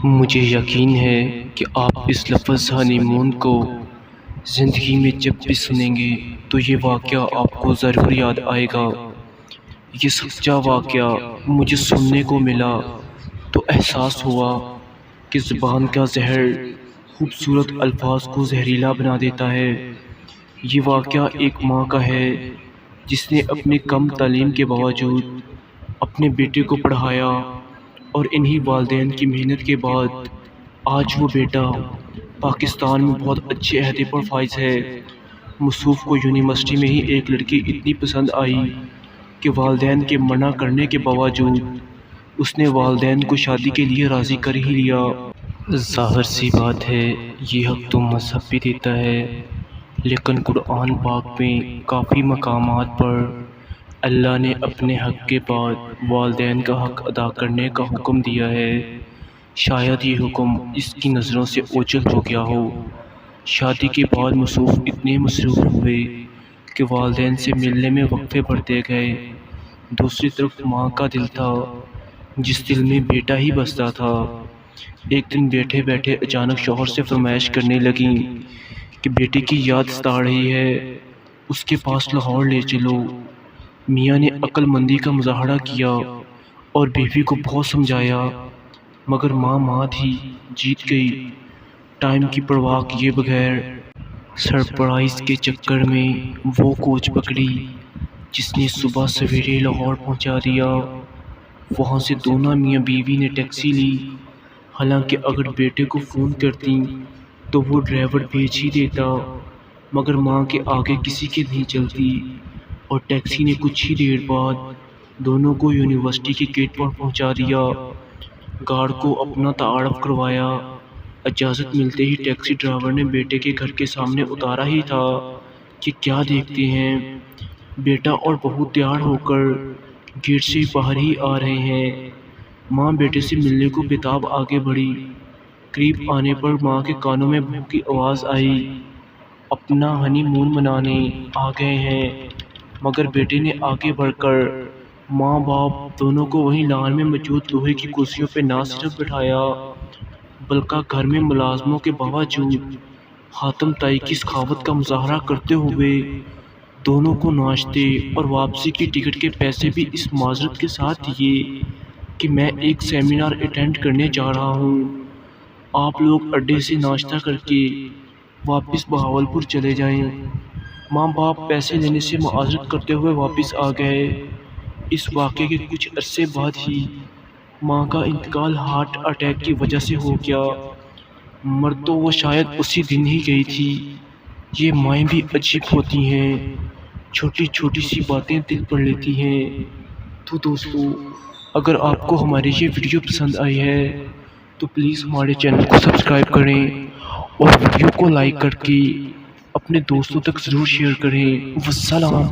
مجھے یقین ہے کہ آپ اس لفظ ہانی مون کو زندگی میں جب بھی سنیں گے تو یہ واقعہ آپ کو ضرور یاد آئے گا۔ یہ سچا واقعہ مجھے سننے کو ملا تو احساس ہوا کہ زبان کا زہر خوبصورت الفاظ کو زہریلا بنا دیتا ہے۔ یہ واقعہ ایک ماں کا ہے جس نے اپنے کم تعلیم کے باوجود اپنے بیٹے کو پڑھایا، اور انہی والدین کی محنت کے بعد آج وہ بیٹا پاکستان میں بہت اچھے عہدے پر فائز ہے۔ مصروف کو یونیورسٹی میں ہی ایک لڑکی اتنی پسند آئی کہ والدین کے منع کرنے کے باوجود اس نے والدین کو شادی کے لیے راضی کر ہی لیا۔ ظاہر سی بات ہے یہ حق تو مذہب بھی دیتا ہے، لیکن قرآن پاک میں کافی مقامات پر اللہ نے اپنے حق کے بعد والدین کا حق ادا کرنے کا حکم دیا ہے۔ شاید یہ حکم اس کی نظروں سے اوجھل ہو گیا ہو۔ شادی کے بعد مصروف اتنے مصروف ہوئے کہ والدین سے ملنے میں وقفے پڑتے گئے۔ دوسری طرف ماں کا دل تھا جس دل میں بیٹا ہی بستا تھا۔ ایک دن بیٹھے بیٹھے اچانک شوہر سے فرمائش کرنے لگیں کہ بیٹے کی یاد ستا رہی ہے، اس کے پاس لاہور لے چلو۔ میاں نے عقل مندی کا مظاہرہ کیا اور بیوی کو بہت سمجھایا، مگر ماں تھی، جیت گئی۔ ٹائم کی پرواہ کیے بغیر سرپرائز کے چکر میں وہ کوچ پکڑی جس نے صبح سویرے لاہور پہنچا دیا۔ وہاں سے دونوں میاں بیوی نے ٹیکسی لی۔ حالانکہ اگر بیٹے کو فون کرتی تو وہ ڈرائیور بھیج ہی دیتا، مگر ماں کے آگے کسی کے نہیں چلتی، اور ٹیکسی نے کچھ ہی دیر بعد دونوں کو یونیورسٹی کے گیٹ پر پہنچا دیا۔ گارڈ کو اپنا تعارف کروایا۔ اجازت ملتے ہی ٹیکسی ڈرائیور نے بیٹے کے گھر کے سامنے اتارا ہی تھا کہ کیا دیکھتے ہیں، بیٹا اور بہو تیار ہو کر گیٹ سے باہر ہی آ رہے ہیں۔ ماں بیٹے سے ملنے کو بےتاب آگے بڑھی۔ قریب آنے پر ماں کے کانوں میں بہو کی آواز آئی، اپنا ہنی مون منانے آ گئے ہیں۔ مگر بیٹے نے آگے بڑھ کر ماں باپ دونوں کو وہیں لان میں موجود لوہے کی کرسیوں پہ نہ صرف بٹھایا بلکہ گھر میں ملازموں کے باوجود حاتم تائی کی سخاوت کا مظاہرہ کرتے ہوئے دونوں کو ناشتے اور واپسی کی ٹکٹ کے پیسے بھی اس معذرت کے ساتھ دیے کہ میں ایک سیمینار اٹینڈ کرنے جا رہا ہوں، آپ لوگ اڈے سے ناشتہ کر کے واپس بہاولپور چلے جائیں۔ ماں باپ پیسے لینے سے معذرت کرتے ہوئے واپس آ گئے۔ اس واقعے کے کچھ عرصے بعد ہی ماں کا انتقال ہارٹ اٹیک کی وجہ سے ہو گیا۔ مر تو وہ شاید اسی دن ہی گئی تھی۔ یہ مائیں بھی عجیب ہوتی ہیں، چھوٹی چھوٹی سی باتیں دل پر لیتی ہیں۔ تو دوستو، اگر آپ کو ہماری یہ ویڈیو پسند آئی ہے تو پلیز ہمارے چینل کو سبسکرائب کریں اور ویڈیو کو لائک کر کے اپنے دوستوں تک ضرور شیئر کریں۔ والسلام۔